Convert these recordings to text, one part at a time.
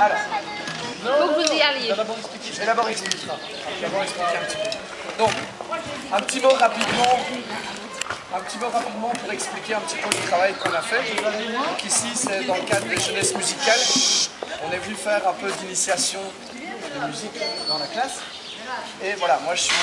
Alors, Faut que vous y alliez. je vais d'abord expliquer. D'abord expliquer un petit peu. Donc, un petit mot rapidement pour expliquer un petit peu le travail qu'on a fait. Donc ici, c'est dans le cadre des jeunesses musicales. On est venu faire un peu d'initiation de musique dans la classe. Et voilà, moi je suis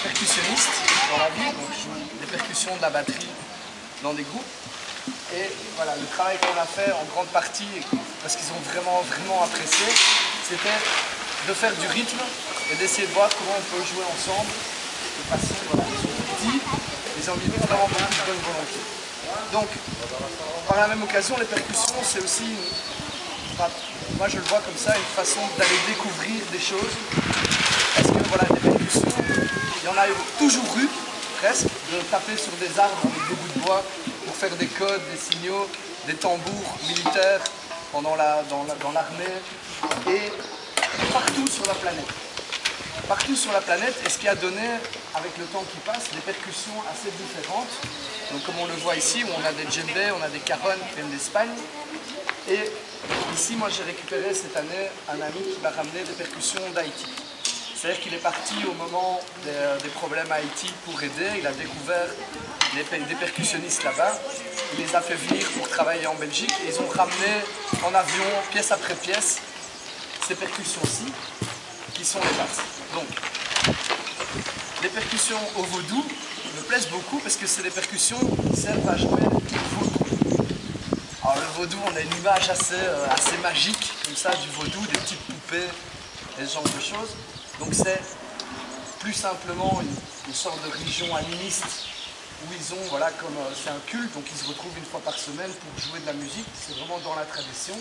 percussionniste dans la vie, donc je joue des percussions, de la batterie dans des groupes. Et voilà, le travail qu'on a fait en grande partie, parce qu'ils ont vraiment apprécié, c'était de faire du rythme et d'essayer de voir comment on peut jouer ensemble de façon, voilà, ils sont petits, ils ont mis vraiment beaucoup de bonne volonté. Donc, par la même occasion, les percussions, c'est aussi, moi je le vois comme ça, une façon d'aller découvrir des choses. Parce que voilà, des percussions, il y en a toujours eu, presque, de taper sur des arbres avec des bouts de bois pour faire des codes, des signaux, des tambours militaires dans l'armée et partout sur la planète. Partout sur la planète, et ce qui a donné, avec le temps qui passe, des percussions assez différentes. Donc comme on le voit ici, où on a des djembés, on a des caronnes qui viennent d'Espagne. Et ici, moi j'ai récupéré cette année un ami qui m'a ramené des percussions d'Haïti. C'est-à-dire qu'il est parti au moment des problèmes à Haïti pour aider, il a découvert des percussionnistes là-bas, il les a fait venir pour travailler en Belgique et ils ont ramené en avion, pièce après pièce, ces percussions-ci, qui sont les basses. Donc, les percussions au vaudou me plaisent beaucoup parce que c'est des percussions qui servent à jouer le vaudou. Alors le vaudou, on a une image assez magique, comme ça, du vaudou, des petites poupées, et ce genre de choses. Donc c'est plus simplement une sorte de religion animiste où ils ont, voilà, comme c'est un culte, donc ils se retrouvent une fois par semaine pour jouer de la musique. C'est vraiment dans la tradition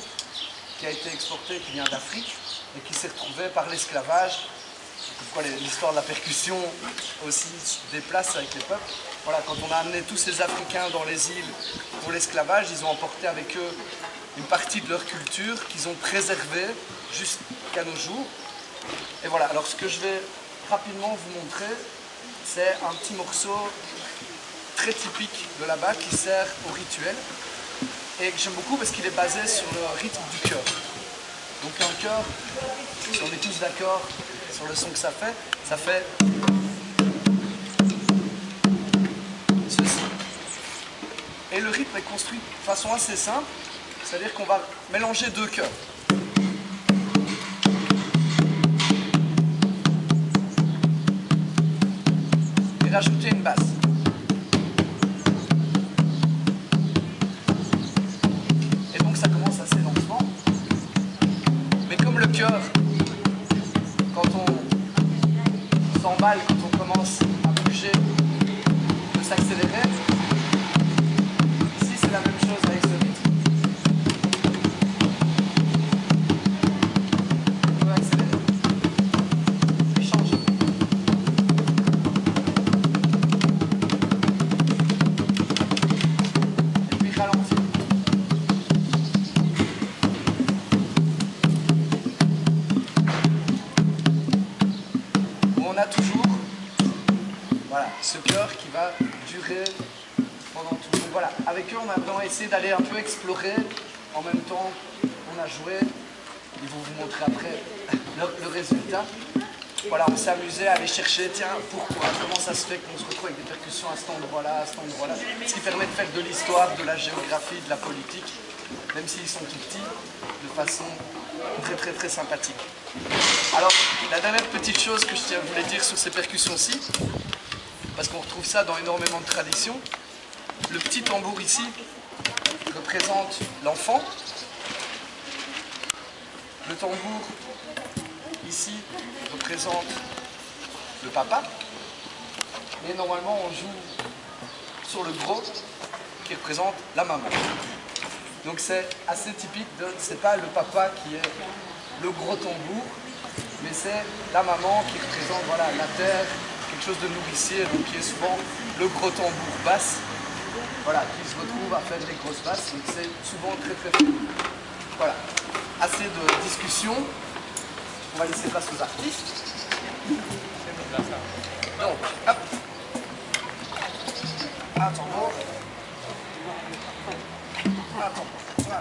qui a été exportée, qui vient d'Afrique et qui s'est retrouvée par l'esclavage. Pourquoi l'histoire de la percussion aussi se déplace avec les peuples. Voilà, quand on a amené tous ces Africains dans les îles pour l'esclavage, ils ont emporté avec eux une partie de leur culture qu'ils ont préservée jusqu'à nos jours. Et voilà, alors ce que je vais rapidement vous montrer, c'est un petit morceau très typique de là-bas qui sert au rituel et que j'aime beaucoup parce qu'il est basé sur le rythme du chœur. Donc un chœur, si on est tous d'accord sur le son que ça fait ceci. Et le rythme est construit de façon assez simple, c'est-à-dire qu'on va mélanger deux chœurs. Et rajouter une basse. Et donc ça commence assez lentement. Mais comme le cœur, quand on s'emballe, quand on commence à bouger, peut s'accélérer, ici c'est la même chose avec ce rythme. On peut accélérer. Puis changer. Ralentir. Où on a toujours, voilà, ce cœur qui va durer pendant tout. Donc voilà, avec eux on a vraiment essayé d'aller un peu explorer en même temps qu'on a joué. Ils vont vous montrer après le résultat. Voilà, on s'est amusé à aller chercher, tiens, pourquoi, comment ça se fait qu'on se retrouve avec des percussions à cet endroit-là, à cet endroit-là. Ce qui permet de faire de l'histoire, de la géographie, de la politique, même s'ils sont tout petits, de façon très sympathique. Alors, la dernière petite chose que je voulais dire sur ces percussions-ci, parce qu'on retrouve ça dans énormément de traditions, le petit tambour ici représente l'enfant, le tambour ici représente le papa, mais normalement on joue sur le gros qui représente la maman. Donc c'est assez typique, c'est pas le papa qui est le gros tambour, mais c'est la maman qui représente, voilà, la terre, quelque chose de nourricier, donc qui est souvent le gros tambour basse, voilà, qui se retrouve à faire des grosses basses, donc c'est souvent très féminin. Voilà, assez de discussion. On va laisser place aux artistes. Donc, hop. Attendons. Attends. Voilà.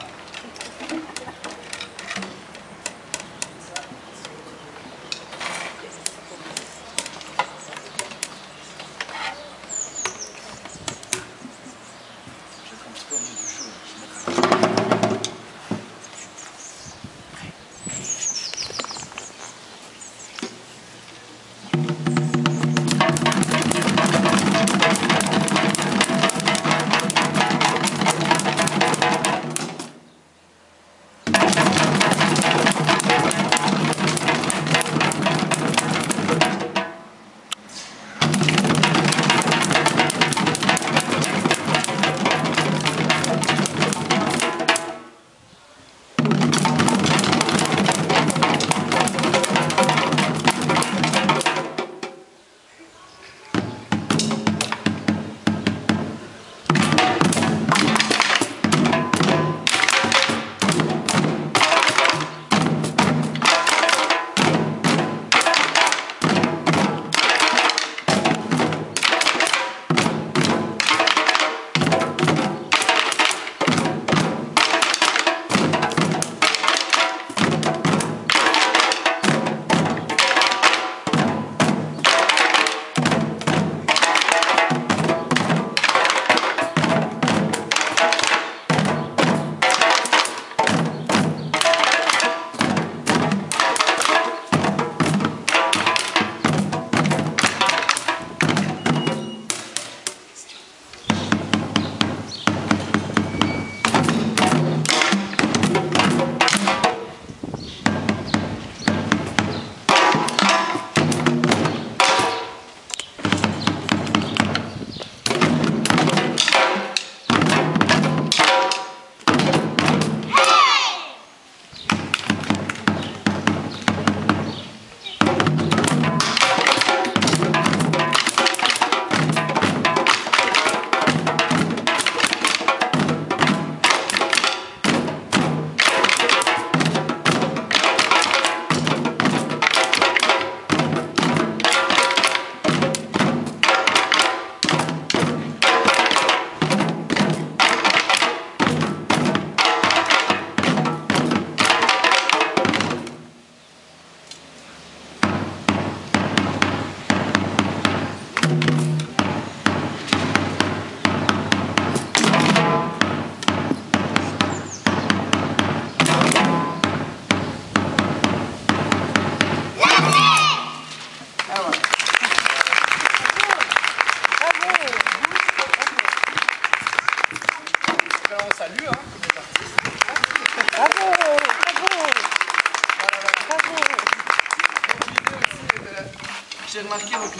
j'ai remarqué donc,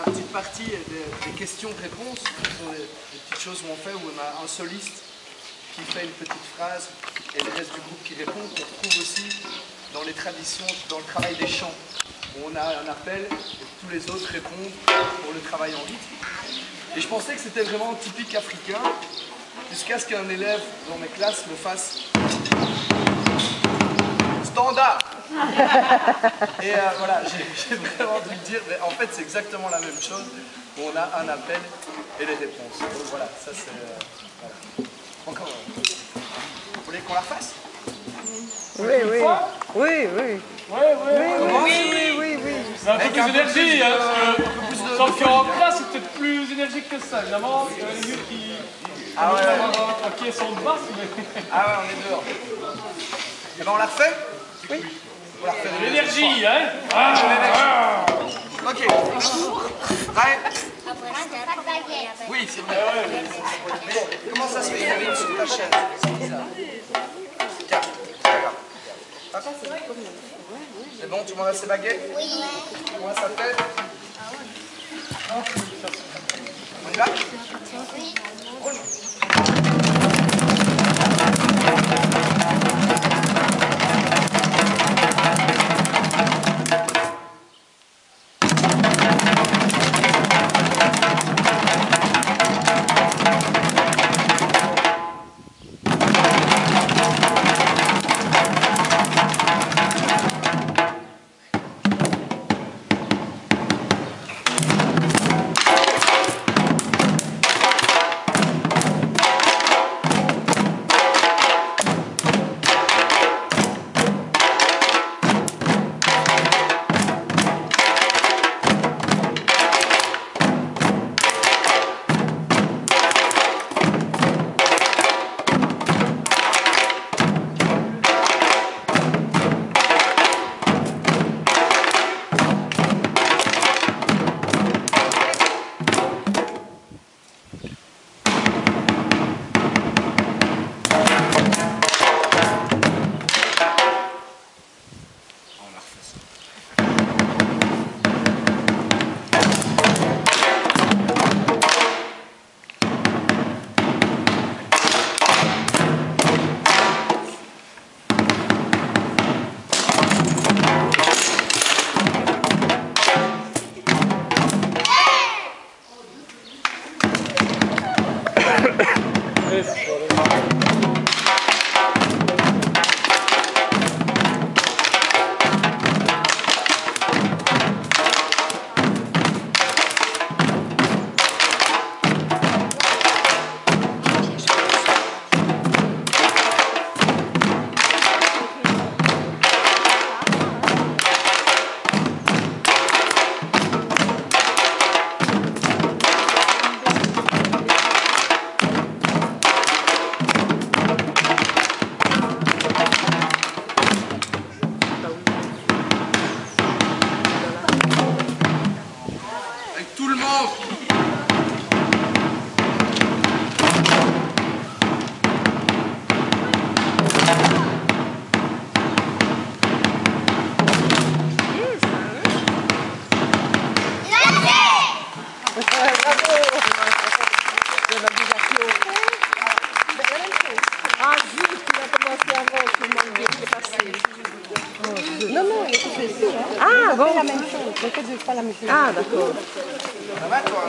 la petite partie des questions-réponses, ce sont des petites choses où on fait, où on a un soliste qui fait une petite phrase et le reste du groupe qui répond, qu'on retrouve aussi dans les traditions, dans le travail des chants, où on a un appel et tous les autres répondent pour le travail en rythme. Et je pensais que c'était vraiment typique africain, jusqu'à ce qu'un élève dans mes classes me fasse standard. Et voilà, j'ai vraiment dû le dire, mais en fait c'est exactement la même chose, où on a un appel et les réponses. Donc voilà, ça c'est... voilà. Encore, vous voulez qu'on la refasse? Oui, oui. Oui, oui. Oui. Un peu plus d'énergie, hein, parce que sans faire en classe, c'est peut-être plus énergique que ça, évidemment. Il y a les nuls qui avoir un pied son de basse, mais... Ah ouais, on est dehors. Et ben on la refait? Oui. On la refait. L'énergie, hein. Ok. Ouais. Oui, c'est vrai. Mais comment ça se fait? Il y avait une sur ta chaîne. C'est bizarre. Tiens, regarde. Hop. C'est bon, tout le monde a ses baguettes? Oui. Comment ça fait? On y va? Oui. Ah, juste, il a commencé avant, tout le monde est passé. Non, non, il est ici. Ah, bon. La même chose, mais que deux fois la même chose. Ah, d'accord. Ça va, toi?